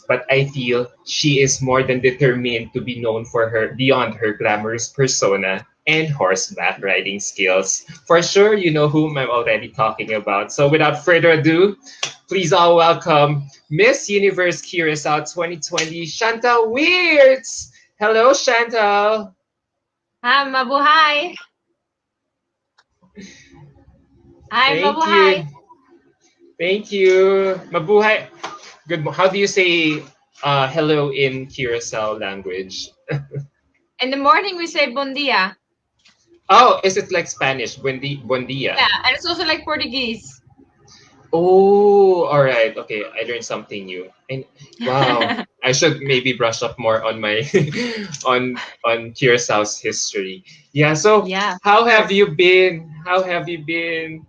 but I feel she is more than determined to be known for her beyond her glamorous persona and horseback riding skills. For sure, you know whom I'm already talking about. So without further ado, please all welcome Miss Universe Curacao 2020, Chantal Wiertz. Hello, Chantal. Hi, mabuhay. Hi, Thank you. mabuhay. Thank you. Mabuhay. Good. How do you say hello in Curacao language? In the morning we say bon dia. Oh, is it like Spanish? Buen dia. Yeah, and it's also like Portuguese. Oh, all right. Okay, I learned something new. And wow, I should maybe brush up more on my on Curaçao's history. Yeah. So, Yeah, how have sure. you been? How have you been?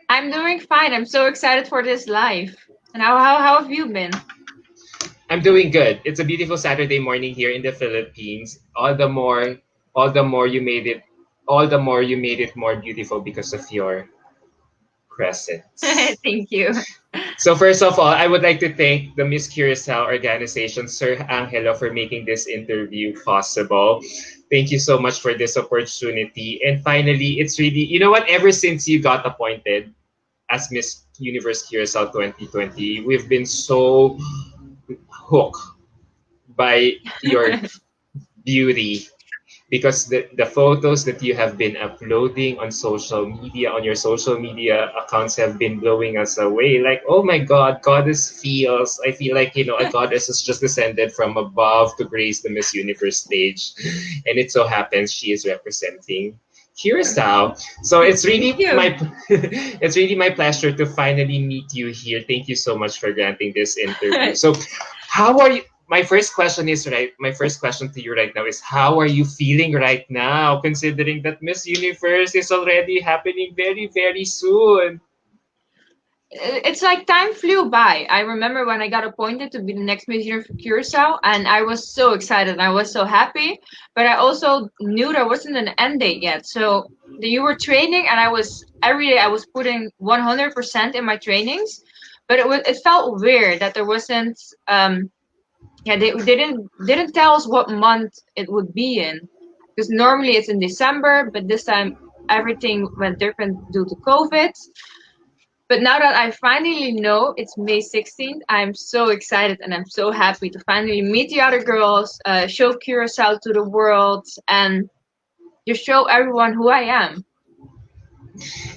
I'm doing fine. I'm so excited for this live. And how have you been? I'm doing good. It's a beautiful Saturday morning here in the Philippines. All the more you made it, all the more you made it more beautiful because of your presence. Thank you. So first of all, I would like to thank the Miss Curacao organization, Sir Angelo, for making this interview possible. Thank you so much for this opportunity. And finally, it's really, you know what, ever since you got appointed as Miss Universe Curacao 2020, we've been so hooked by your beauty because the photos that you have been uploading on social media, on your social media accounts, have been blowing us away. Like, oh my God, goddess feels. I feel like, you know, a goddess has just descended from above to grace the Miss Universe stage. And it so happens she is representing Curacao. So it's Thank really you. my it's really my pleasure to finally meet you here. Thank you so much for granting this interview. So how are you? My first question to you right now is, how are you feeling right now, considering that Miss Universe is already happening very, very soon? It's like time flew by. I remember when I got appointed to be the next Miss Universe Curacao, and I was so excited. And I was so happy, but I also knew there wasn't an end date yet. So you were training, and I was every day I was putting 100% in my trainings, but it felt weird that there wasn't. Yeah, they didn't tell us what month it would be in, because normally it's in December, but this time everything went different due to COVID. But now that I finally know it's May 16th, I'm so excited and I'm so happy to finally meet the other girls, show Curacao to the world, and just show everyone who I am.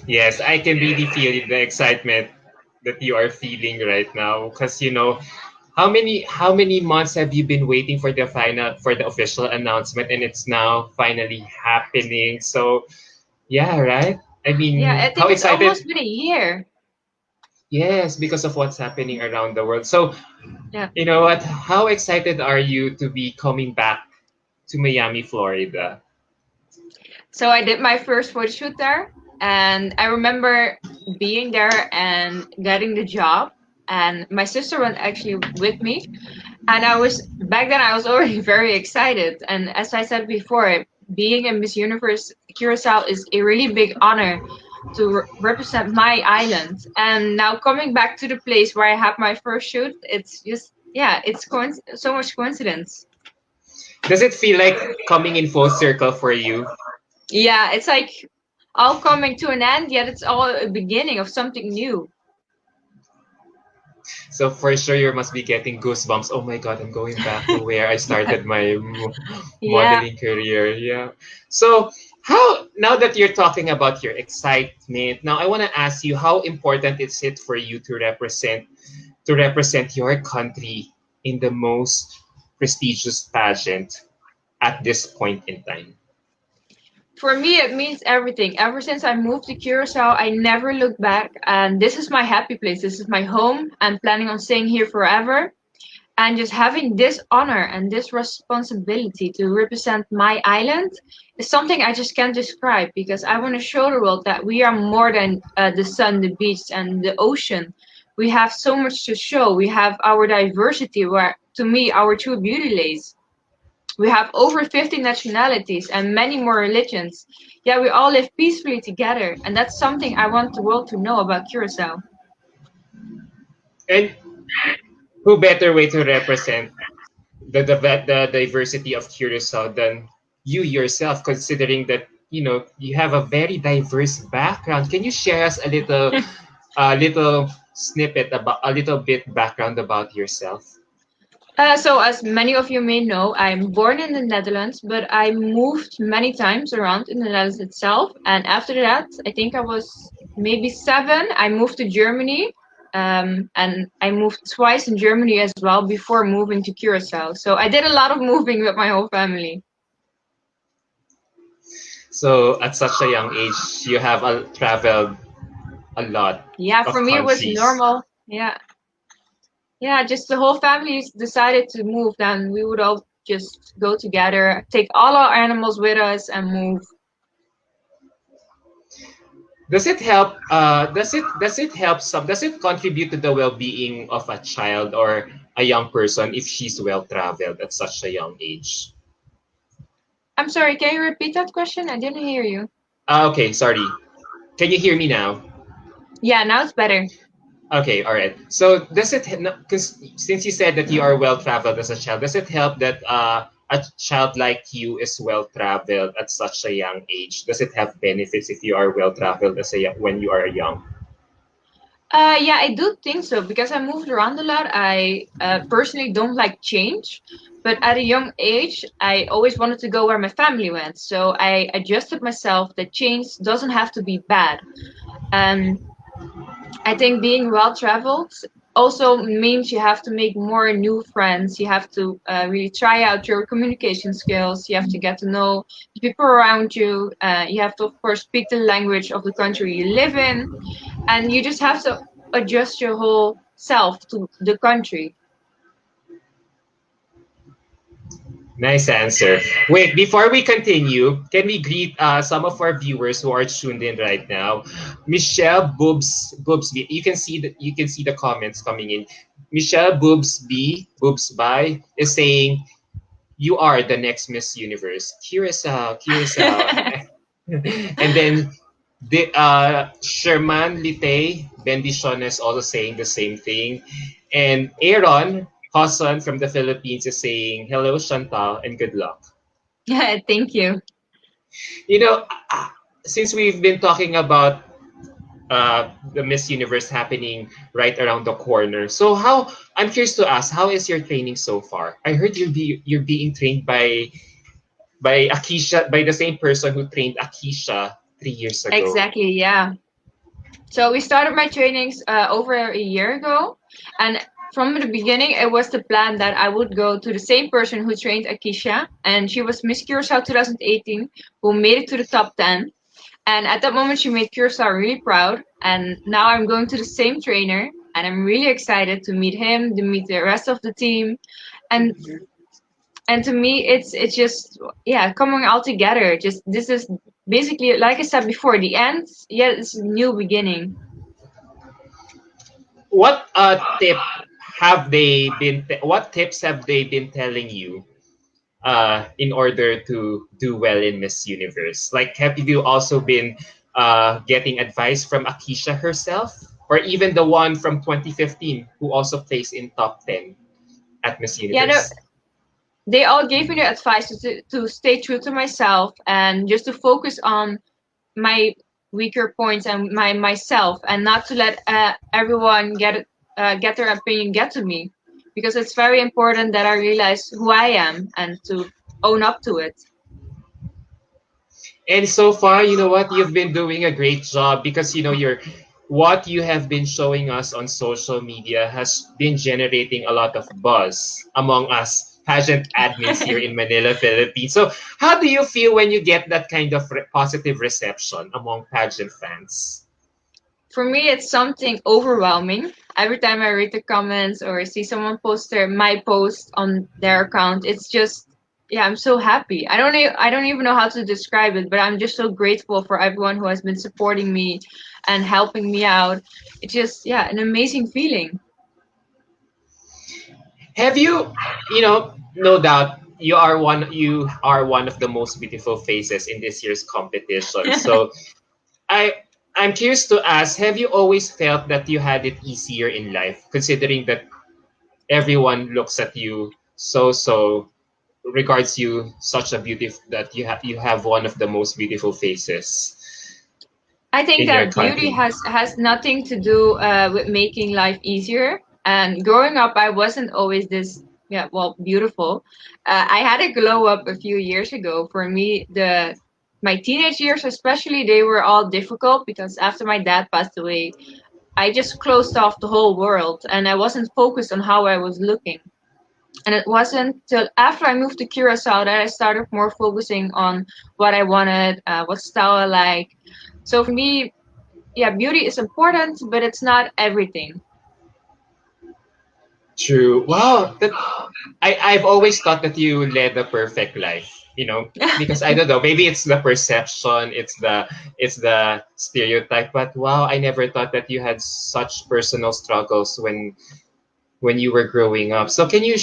Yes, I can really feel the excitement that you are feeling right now, because you know how many months have you been waiting for the official announcement, and it's now finally happening. So yeah, right? I Yeah, mean, I how think it's excited. almost been a year. Yes, because of what's happening around the world. So Yeah. you know what? How excited are you to be coming back to Miami, Florida? So I did my first photo shoot there, and I remember being there and getting the job. And my sister went actually with me, and I was back then I was already very excited. And as I said before, being a Miss Universe Curacao is a really big honor to represent my island. And now coming back to the place where I had my first shoot, it's just yeah, it's so much coincidence. Does it feel like coming in full circle for you? Yeah, it's like all coming to an end, yet it's all a beginning of something new. So for sure, you must be getting goosebumps. Oh my God, I'm going back to where I started my Yeah. modeling career. Yeah. So how now that you're talking about your excitement, now I want to ask you, how important is it for you to represent your country in the most prestigious pageant at this point in time? For me, it means everything. Ever since I moved to Curacao, I never looked back. And this is my happy place. This is my home. I'm planning on staying here forever. And just having this honor and this responsibility to represent my island is something I just can't describe, because I want to show the world that we are more than the sun, the beach, and the ocean. We have so much to show. We have our diversity, where to me, our true beauty lays. We have over 50 nationalities and many more religions. Yet we all live peacefully together. And that's something I want the world to know about Curacao. And who better way to represent the diversity of Curacao than you yourself, considering that you have a very diverse background. Can you share us a little snippet about a little bit background about yourself? So, as many of you may know, I'm born in the Netherlands, but I moved many times around in the Netherlands itself. And after that, I think I was maybe 7. I moved to Germany, and I moved twice in Germany as well before moving to Curacao. So I did a lot of moving with my whole family. So at such a young age, you have traveled a lot Yeah, for of me it was countries. normal. Yeah, yeah, just the whole family decided to move, then we would all just go together, take all our animals with us, and move. Does it help? Does it help some? Does it contribute to the well-being of a child or a young person if she's well traveled at such a young age? I'm sorry, can you repeat that question? I didn't hear you. Okay, sorry. Can you hear me now? Yeah, now it's better. Okay, all right. So does it, because since you said that you are well traveled as a child, does it help that a child like you is well traveled at such a young age? Does it have benefits if you are well traveled when you are young? Yeah, I do think so because I moved around a lot. I personally don't like change, but at a young age, I always wanted to go where my family went. So I adjusted myself that change doesn't have to be bad. Um, I think being well traveled also means you have to make more new friends. You have to really try out your communication skills. You have to get to know the people around you. You have to, of course, speak the language of the country you live in, and you just have to adjust your whole self to the country. Nice answer. Wait, before we continue, can we greet some of our viewers who are tuned in right now? Michelle Boobsby. You can see the comments coming in. Michelle Boobsby is saying you are the next Miss Universe. Curacao. And then Sherman Litay Bendicion is also saying the same thing. And Aaron Hassan from the Philippines is saying, hello, Chantal, and good luck. Yeah, thank you. You know, since we've been talking about the Miss Universe happening right around the corner, so I'm curious to ask, how is your training so far? I heard you're being trained by Akisha, by the same person who trained Akisha 3 years ago. Exactly, yeah. So we started my trainings over a year ago, and from the beginning, it was the plan that I would go to the same person who trained Akisha, and she was Miss Curacao 2018, who made it to the top 10. And at that moment, she made Curacao really proud. And now I'm going to the same trainer, and I'm really excited to meet him, to meet the rest of the team, and to me, it's just yeah, coming all together. Just this is basically like I said before, the end. Yeah, it's a new beginning. What what tips have they been telling you in order to do well in Miss Universe? Like, have you also been getting advice from Akisha herself, or even the one from 2015 who also placed in top 10 at Miss Yeah, no, Universe? they all gave me the advice to stay true to myself and just to focus on my weaker points and myself and not to let everyone get their opinion get to me because it's very important that I realize who I am and to own up to it. And so far, you know what? You've been doing a great job because what you have been showing us on social media has been generating a lot of buzz among us pageant admins here in Manila, Philippines. So, how do you feel when you get that kind of positive reception among pageant fans? For me, it's something overwhelming. Every time I read the comments or see someone post my post on their account, it's just yeah, I'm so happy. I don't even know how to describe it, but I'm just so grateful for everyone who has been supporting me and helping me out. It's just yeah, an amazing feeling. Have no doubt you are one of the most beautiful faces in this year's competition. So I'm curious to ask, have you always felt that you had it easier in life, considering that everyone looks at you regards you such a beautiful that you have one of the most beautiful faces I think in your that beauty country. has nothing to do with making life easier. And growing up, I wasn't always this, yeah, well, beautiful. I had a glow up a few years ago. For me, the my teenage years, especially, they were all difficult because after my dad passed away, I just closed off the whole world and I wasn't focused on how I was looking. And it wasn't till after I moved to Curacao that I started more focusing on what I wanted, what style I like. So for me, yeah, beauty is important, but it's not everything. True. Wow. I've always thought that you led a perfect life. Because I don't know, maybe it's the perception, it's the stereotype, but wow, I never thought that you had such personal struggles when you were growing up. So s- can you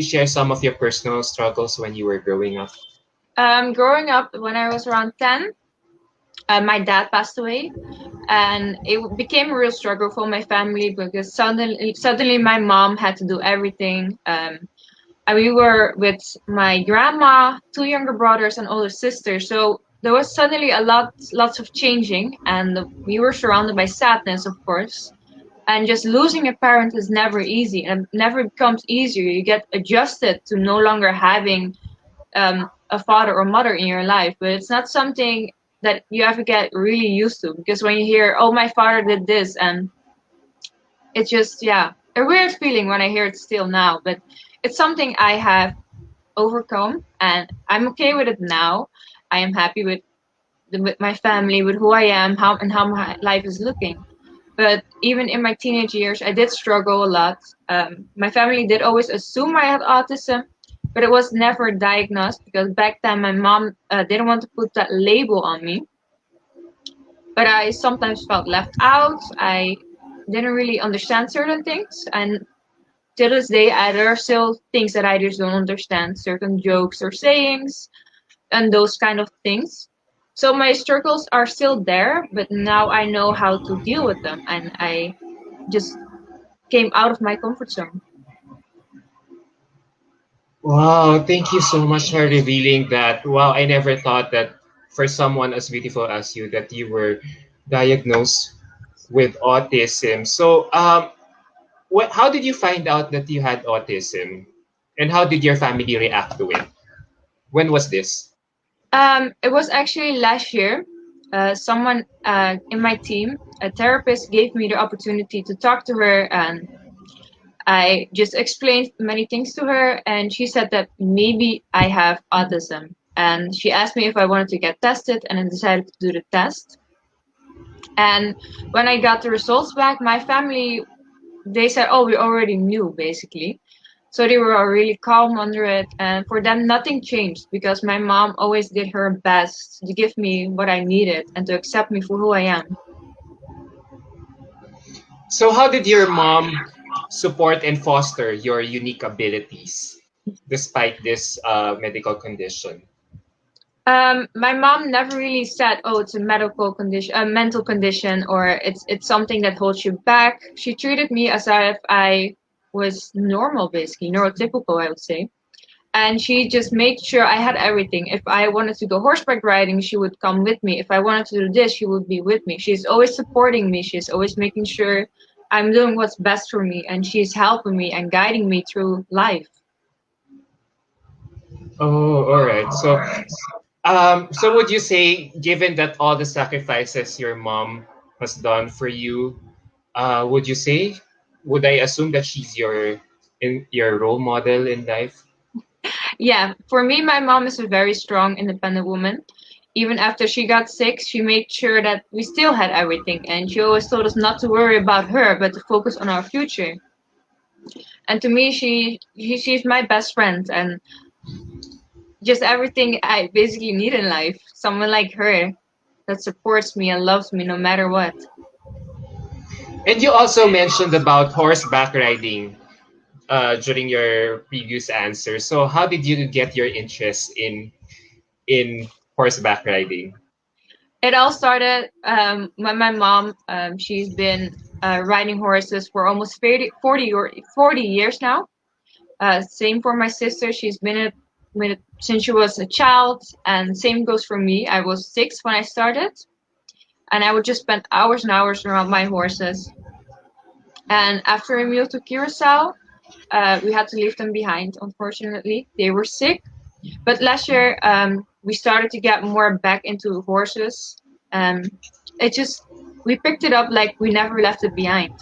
share some of your personal struggles when you were growing up? Growing up, when I was around 10, my dad passed away, and it became a real struggle for my family because suddenly my mom had to do everything. And we were with my grandma, two younger brothers, and older sisters. So there was suddenly lots of changing, and we were surrounded by sadness, of course. And just losing a parent is never easy, and it never becomes easier. You get adjusted to no longer having a father or mother in your life, but it's not something that you have to get really used to because when you hear, "Oh, my father did this," and it's just, yeah, a weird feeling when I hear it still now, but it's something I have overcome, and I'm okay with it now. I am happy with my family, with who I am, how my life is looking. But even in my teenage years, I did struggle a lot. My family did always assume I had autism, but it was never diagnosed because back then my mom didn't want to put that label on me. But I sometimes felt left out. I didn't really understand certain things, and to this day, there are still things that I just don't understand, certain jokes or sayings and those kind of things. So my struggles are still there, but now I know how to deal with them, and I just came out of my comfort zone. Wow, thank you so much for revealing that. Wow, I never thought that for someone as beautiful as you that you were diagnosed with autism. So, how did you find out that you had autism, and how did your family react to it? When was this? It was actually last year. Someone in my team, a therapist, gave me the opportunity to talk to her, and I just explained many things to her, and she said that maybe I have autism. And she asked me if I wanted to get tested, and I decided to do the test. And when I got the results back, my family, they said, "Oh, we already knew," basically. So they were really calm under it, and for them, nothing changed because my mom always did her best to give me what I needed and to accept me for who I am. So, how did your mom support and foster your unique abilities despite this medical condition? My mom never really said, "Oh, it's a medical condition, a mental condition, or it's something that holds you back." She treated me as if I was normal, basically neurotypical, I would say. And she just made sure I had everything. If I wanted to go horseback riding, she would come with me. If I wanted to do this, she would be with me. She's always supporting me. She's always making sure I'm doing what's best for me, and she's helping me and guiding me through life. Oh, all right. So would you say, given that all the sacrifices your mom has done for you, would you say, would I assume that she's your role model in life? Yeah, for me, my mom is a very strong, independent woman. Even after she got sick, she made sure that we still had everything, and she always told us not to worry about her, but to focus on our future. And to me, she's my best friend, and just everything I basically need in life. Someone like her that supports me and loves me no matter what. And you also mentioned about horseback riding during your previous answer. So how did you get your interest in horseback riding? It all started when my mom, she's been riding horses for almost 40 years now. Same for my sister. She's been with it since she was a child, and same goes for me. I was 6 when I started, and I would just spend hours and hours around my horses. And after we moved to Curacao, we had to leave them behind. Unfortunately, they were sick. But last year, we started to get more back into horses. Um, it just we picked it up like we never left it behind.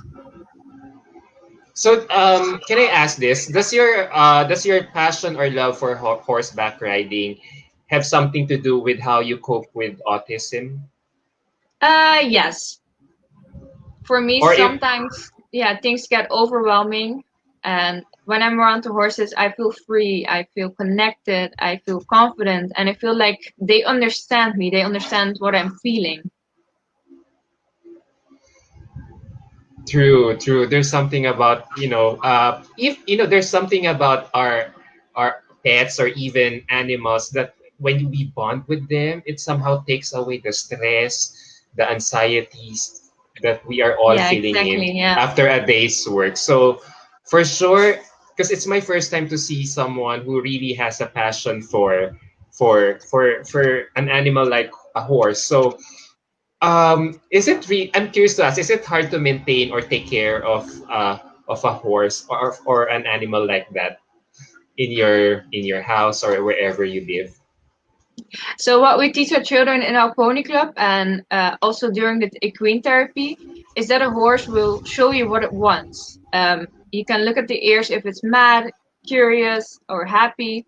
So, can I ask this? Does your passion or love for horseback riding have something to do with how you cope with autism? Yes. For me, Or if sometimes, yeah, things get overwhelming. And when I'm around the horses, I feel free, I feel connected, I feel confident, and I feel like they understand me, they understand what I'm feeling. True, true. There's something about, if there's something about our pets or even animals that when we bond with them, it somehow takes away the stress, the anxieties that we are all Yeah, feeling in exactly. Yeah. after a day's work. So for sure, because it's my first time to see someone who really has a passion for an animal like a horse. So I'm curious to ask, is it hard to maintain or take care of a horse or an animal like that in your house or wherever you live? So what we teach our children in our pony club and also during the equine therapy is that a horse will show you what it wants. You can look at the ears if it's mad, curious, or happy.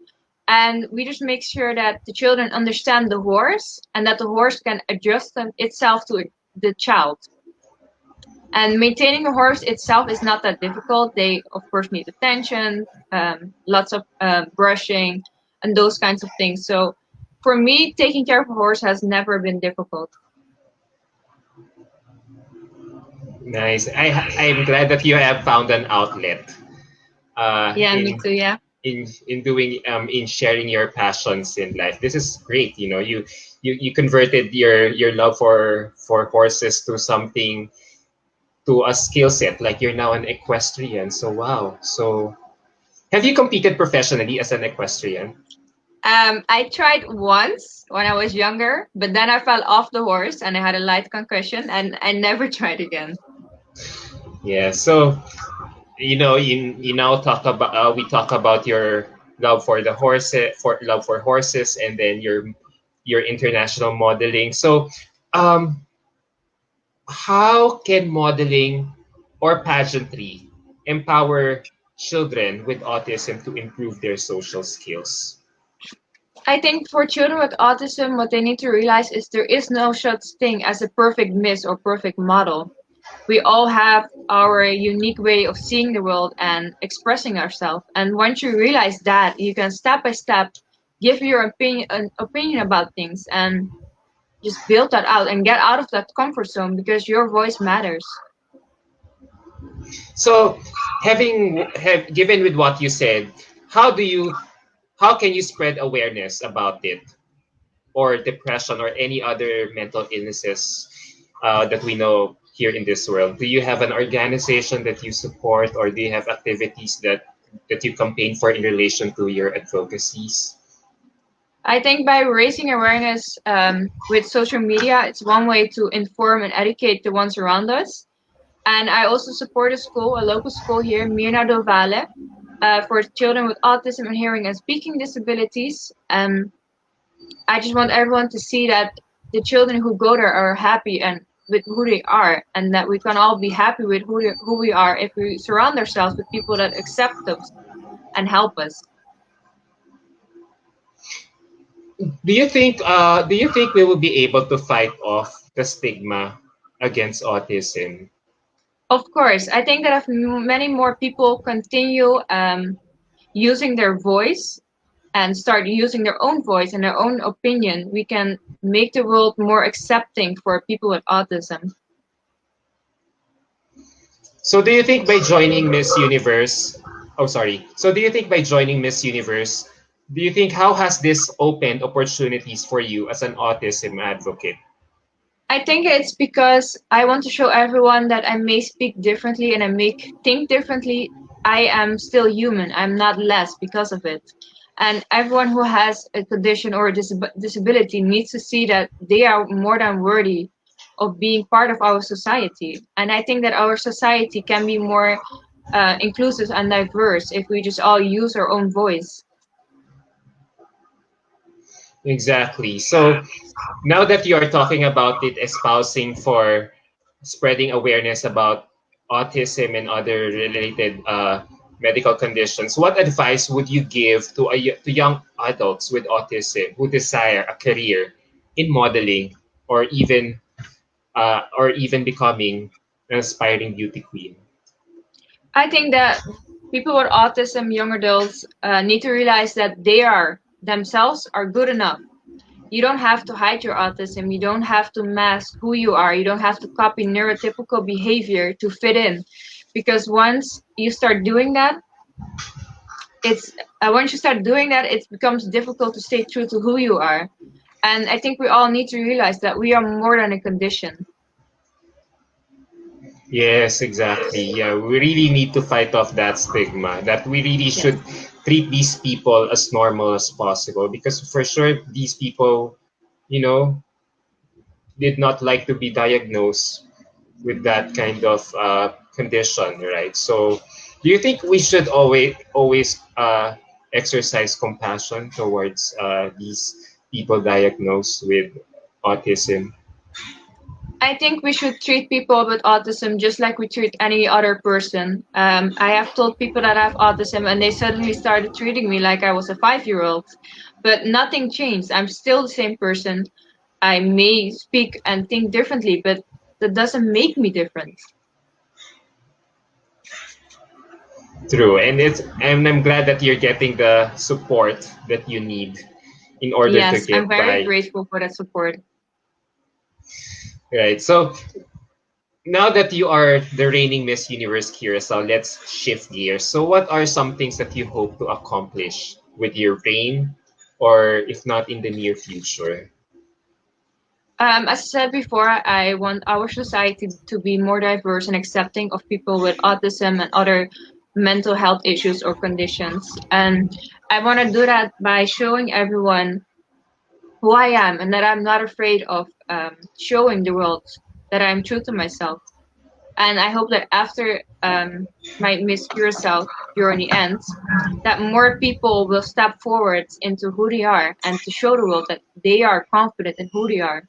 And we just make sure that the children understand the horse and that the horse can adjust itself to the child. And maintaining a horse itself is not that difficult. They, of course, need attention, lots of brushing, and those kinds of things. So, for me, taking care of a horse has never been difficult. Nice. I'm glad that you have found an outlet uh, Yeah, me in too. Yeah. in doing in sharing your passions in life. This is great. You converted your love for horses to something, to a skill set. Like you're now an equestrian. So wow. So have you competed professionally as an equestrian? I tried once when I was younger, but then I fell off the horse and I had a light concussion, and I never tried again. Yeah. So you now talk about we talk about your love for the horses, for love for horses, and then your international modeling. So, um, how can modeling or pageantry empower children with autism to improve their social skills? I think for children with autism, what they need to realize is there is no such thing as a perfect miss or perfect model. We all have our unique way of seeing the world and expressing ourselves. And once you realize that, you can step by step give your opinion about things and just build that out and get out of that comfort zone because your voice matters. So, have given with what you said, how do you how can you spread awareness about it, or depression or any other mental illnesses that we know here in this world? Do you have an organization that you support, or do you have activities that you campaign for in relation to your advocacies? I think by raising awareness with social media, it's one way to inform and educate the ones around us. And I also support a school, a local school here, Mirna do Vale, for children with autism and hearing and speaking disabilities. I just want everyone to see that the children who go there are happy and with who they are, and that we can all be happy with who we are if we surround ourselves with people that accept us and help us. Do you think we will be able to fight off the stigma against autism? Of course, I think that if many more people continue using their voice and start using their own voice and their own opinion, we can make the world more accepting for people with autism. So do you think by joining Miss Universe, oh sorry. So do you think by joining Miss Universe, do you think how has this opened opportunities for you as an autism advocate? I think it's because I want to show everyone that I may speak differently and I may think differently. I am still human. I'm not less because of it. And everyone who has a condition or a disability needs to see that they are more than worthy of being part of our society. And I think that our society can be more inclusive and diverse if we just all use our own voice. Exactly. So now that you are talking about it, espousing for spreading awareness about autism and other related medical conditions, what advice would you give to to young adults with autism who desire a career in modeling or even becoming an aspiring beauty queen? I think that people with autism, young adults, need to realize that they are themselves are good enough. You don't have to hide your autism. You don't have to mask who you are. You don't have to copy neurotypical behavior to fit in, because once you start doing that, it becomes difficult to stay true to who you are. And I think we all need to realize that we are more than a condition. Yes, exactly. Yeah, we really need to fight off that stigma that we really Yes. should treat these people as normal as possible because for sure these people, you know, did not like to be diagnosed with that kind of condition, right? So, do you think we should always exercise compassion towards these people diagnosed with autism? I think we should treat people with autism just like we treat any other person. I have told people that I have autism and they suddenly started treating me like I was a 5 year old. But nothing changed. I'm still the same person. I may speak and think differently, but that doesn't make me different. True, and I'm glad that you're getting the support that you need in order to Yes, I'm get very by. grateful for that support. Right. So now that you are the reigning Miss Universe Curacao, let's shift gears. So what are some things that you hope to accomplish with your reign, or if not in the near future? As I said before, I want our society to be more diverse and accepting of people with autism and other mental health issues or conditions. And I want to do that by showing everyone who I am and that I'm not afraid of showing the world that I'm true to myself. And I hope that after my Miss Curacao journey ends, that more people will step forward into who they are and to show the world that they are confident in who they are.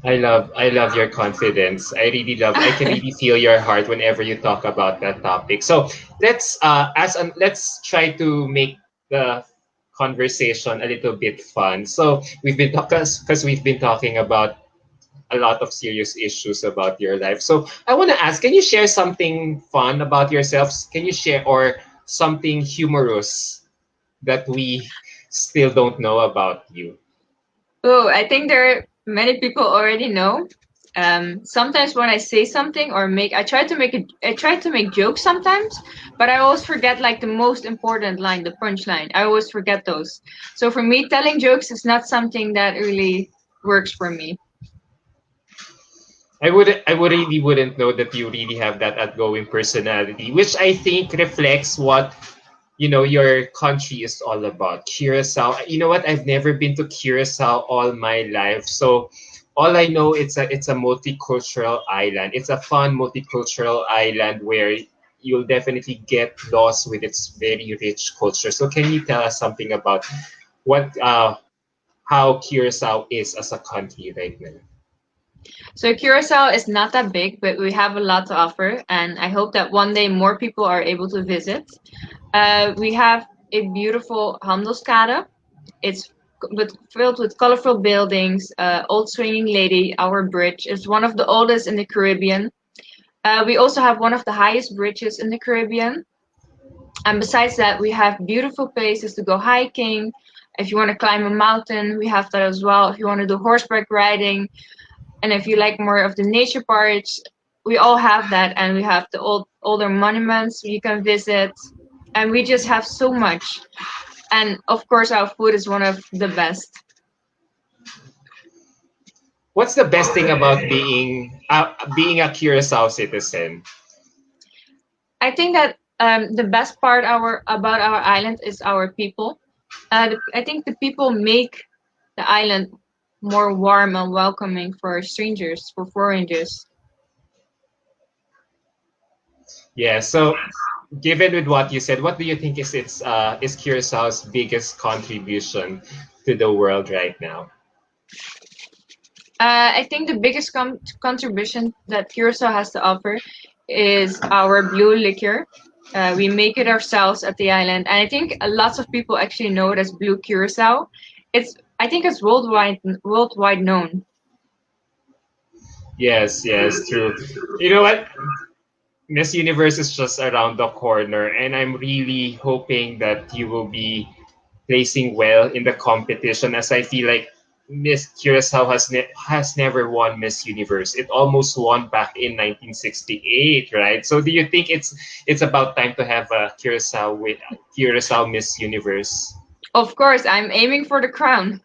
I love your confidence. I can really feel your heart whenever you talk about that topic. So let's try to make the conversation a little bit fun. So we've been talking about a lot of serious issues about your life. So I want to ask, can you share something fun about yourselves? Can you share or something humorous that we still don't know about you? Oh, I think there are many people already know. Sometimes when I say something or I try to make jokes sometimes, but I always forget like the most important line, the punchline. I always forget those. So for me, telling jokes is not something that really works for me. I really wouldn't know that you really have that outgoing personality, which I think reflects what your country is all about. Curacao. You know what? I've never been to Curacao all my life, so all I know it's a multicultural island. It's a fun multicultural island where you'll definitely get lost with its very rich culture. So can you tell us something about what how Curacao is as a country right now? So Curacao is not that big, but we have a lot to offer, and I hope that one day more people are able to visit. We have a beautiful Handelskade. It's filled with colorful buildings. Old Swinging Lady, our bridge, is one of the oldest in the Caribbean. We also have one of the highest bridges in the Caribbean. And besides that, we have beautiful places to go hiking. If you want to climb a mountain, we have that as well. If you want to do horseback riding, and if you like more of the nature parts, we all have that. And we have the older monuments you can visit. And we just have so much. And of course, our food is one of the best. What's the best thing about being a Curacao citizen? I think that the best part about our island is our people. I think the people make the island more warm and welcoming for strangers, for foreigners. Yeah. So, given with what you said, what do you think is Curaçao's biggest contribution to the world right now? I think the biggest contribution that Curacao has to offer is our blue liquor. We make it ourselves at the island, and I think lots of people actually know it as blue Curacao. I think it's worldwide known. Yes, yes, true. You know what? Miss Universe is just around the corner, and I'm really hoping that you will be placing well in the competition. As I feel like Miss Curacao has never won Miss Universe. It almost won back in 1968, right? So, do you think it's about time to have a Curacao Miss Universe? Of course, I'm aiming for the crown.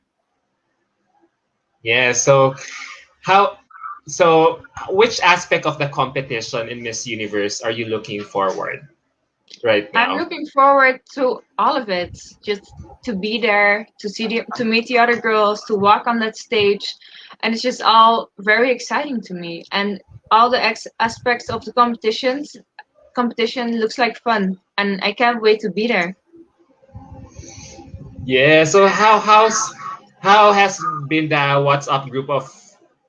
Yeah. How? So, which aspect of the competition in Miss Universe are you looking forward right I'm now? looking forward to all of it. Just to be there, to meet the other girls, to walk on that stage, and it's just all very exciting to me. And all the aspects of the competition looks like fun, and I can't wait to be there. Yeah. So how has been the WhatsApp group of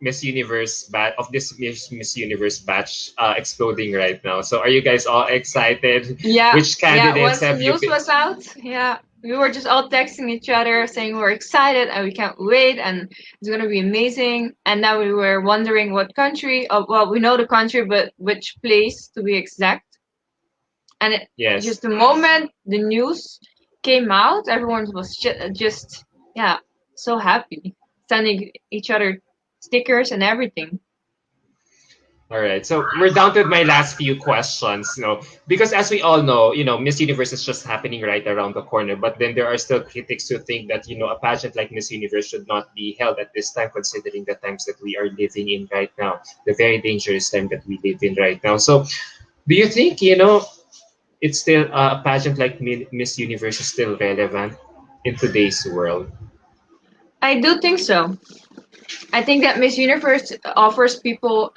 Miss Universe batch exploding right now? So are you guys all excited? Yeah, Which yeah. candidates Once the have you news been? was out, yeah, we were just all texting each other saying we're excited and we can't wait and it's gonna be amazing. And now we were wondering what country. Well, we know the country, but which place to be exact. And Yes. just the moment the news came out, everyone was just yeah, so happy, sending each other stickers and everything. All right. So we're down to my last few questions, because as we all know, Miss Universe is just happening right around the corner. But then there are still critics who think that, a pageant like Miss Universe should not be held at this time, considering the times that we are living in right now, the very dangerous time that we live in right now. So do you think, it's still a pageant like Miss Universe is still relevant in today's world? I do think so. I think that Miss Universe offers people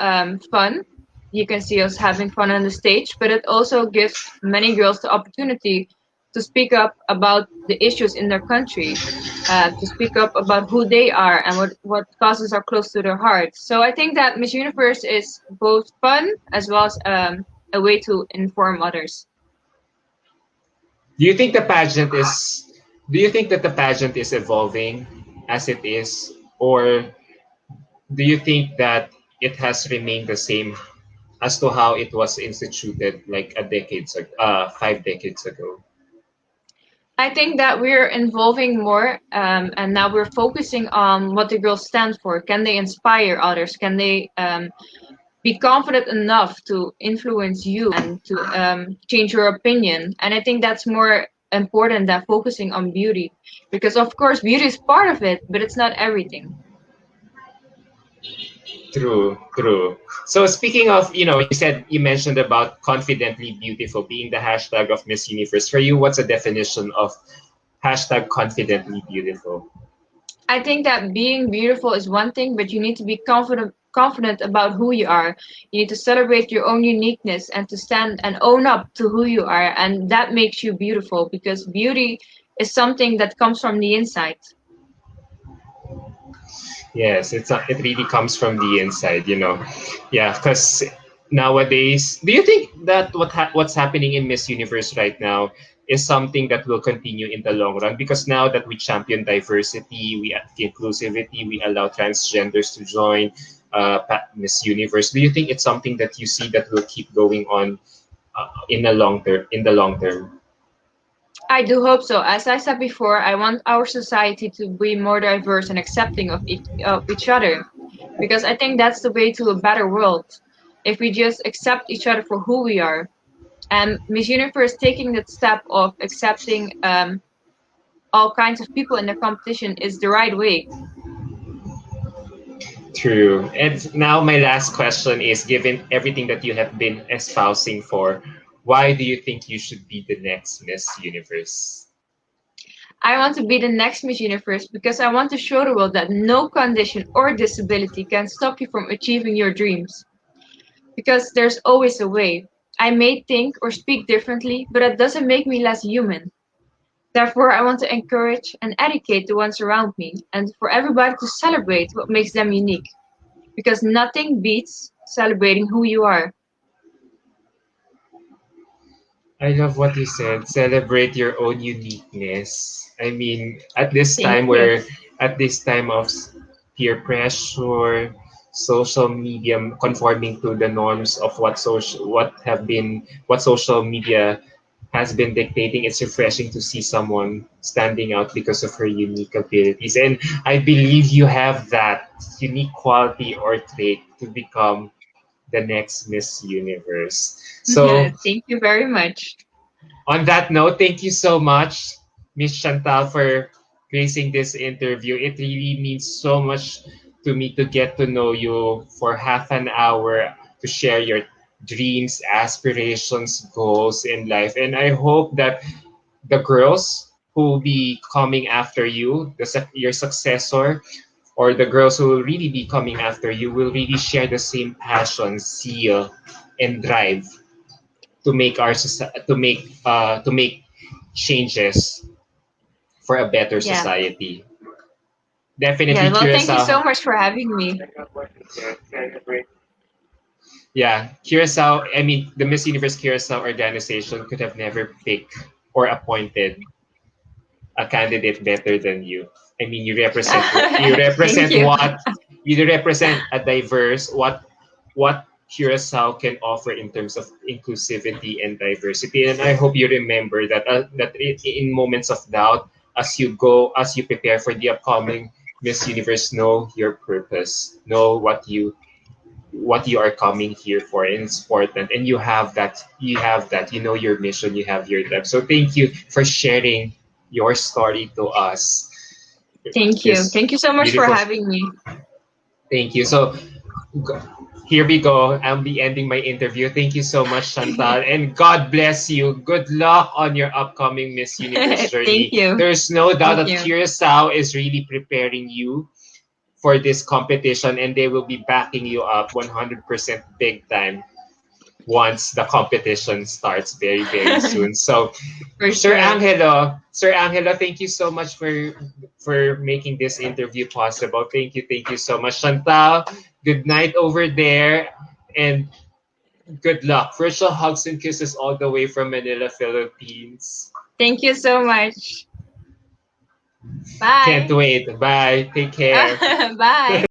fun. You can see us having fun on the stage, but it also gives many girls the opportunity to speak up about the issues in their country, to speak up about who they are and what causes are close to their hearts. So I think that Miss Universe is both fun as well as a way to inform others. Do you think the pageant is do you think that the pageant is evolving as it is, or do you think that it has remained the same as to how it was instituted like 5 decades ago? I think that we're involving more, and now we're focusing on what the girls stand for. Can they inspire others? Can they be confident enough to influence you and to change your opinion? And I think that's more important than focusing on beauty, because of course beauty is part of it, but it's not everything. True, true. So speaking of, you mentioned about confidently beautiful being the hashtag of Miss Universe. For you, what's a definition of hashtag confidently beautiful? I think that being beautiful is one thing, but you need to be confident about who you are. You need to celebrate your own uniqueness and to stand and own up to who you are, and that makes you beautiful because beauty is something that comes from the inside. Yes, it really comes from the inside, Yeah, because nowadays, do you think that what's happening in Miss Universe right now is something that will continue in the long run? Because now that we champion diversity, we inclusivity, we allow transgenders to join Miss Universe. Do you think it's something that you see that will keep going on in the long term? In the long term, I do hope so. As I said before, I want our society to be more diverse and accepting of each other because I think that's the way to a better world. If we just accept each other for who we are, and Miss Universe taking that step of accepting all kinds of people in the competition is the right way. True. And now my last question is, given everything that you have been espousing for, why do you think you should be the next Miss Universe? I want to be the next Miss Universe because I want to show the world that no condition or disability can stop you from achieving your dreams. Because there's always a way. I may think or speak differently, but that doesn't make me less human. Therefore, I want to encourage and educate the ones around me and for everybody to celebrate what makes them unique. Because nothing beats celebrating who you are. I love what you said. Celebrate your own uniqueness. I mean, at this Thank time you. where, at this time of peer pressure, social media conforming to the norms of what social media has been dictating, it's refreshing to see someone standing out because of her unique abilities. And I believe you have that unique quality or trait to become the next Miss Universe. So Thank you very much. on that note, thank you so much, Miss Chantal, for gracing this interview. It really means so much to me to get to know you for half an hour to share your dreams, aspirations, goals in life. And I hope that the girls who will be coming after you, your successor, or the girls who will really be coming after you will really share the same passion, zeal, and drive to make to make changes for a better Yeah. society. Yeah. Definitely Well, thank you so Curacao. much for having me. Yeah, Curacao. I mean, the Miss Universe Curacao organization could have never picked or appointed a candidate better than you. I mean, you Thank represent you. what you represent a diverse what Curacao can offer in terms of inclusivity and diversity. And I hope you remember that in moments of doubt, as you prepare for the upcoming Miss Universe, know your purpose, know what you are coming here for, and it's important. And you know your mission, you have your depth. So thank you for sharing your story to us. Thank you. This Thank you so much for beautiful. having me. Thank you. So g- here we go. I'll be ending my interview. Thank you so much, Chantal, and God bless you. Good luck on your upcoming Miss Universe Thank journey. you. There's no doubt Thank that you. Curacao is really preparing you for this competition, and they will be backing you up 100% big time once the competition starts very soon. So For sure. Sir Angelo, thank you so much for making this interview possible. Thank you so much, Chantal. Good night over there, and good luck. Virtual hugs and kisses all the way from Manila, Philippines. Thank you so much. Can't Bye. wait. Bye. Take care. Bye.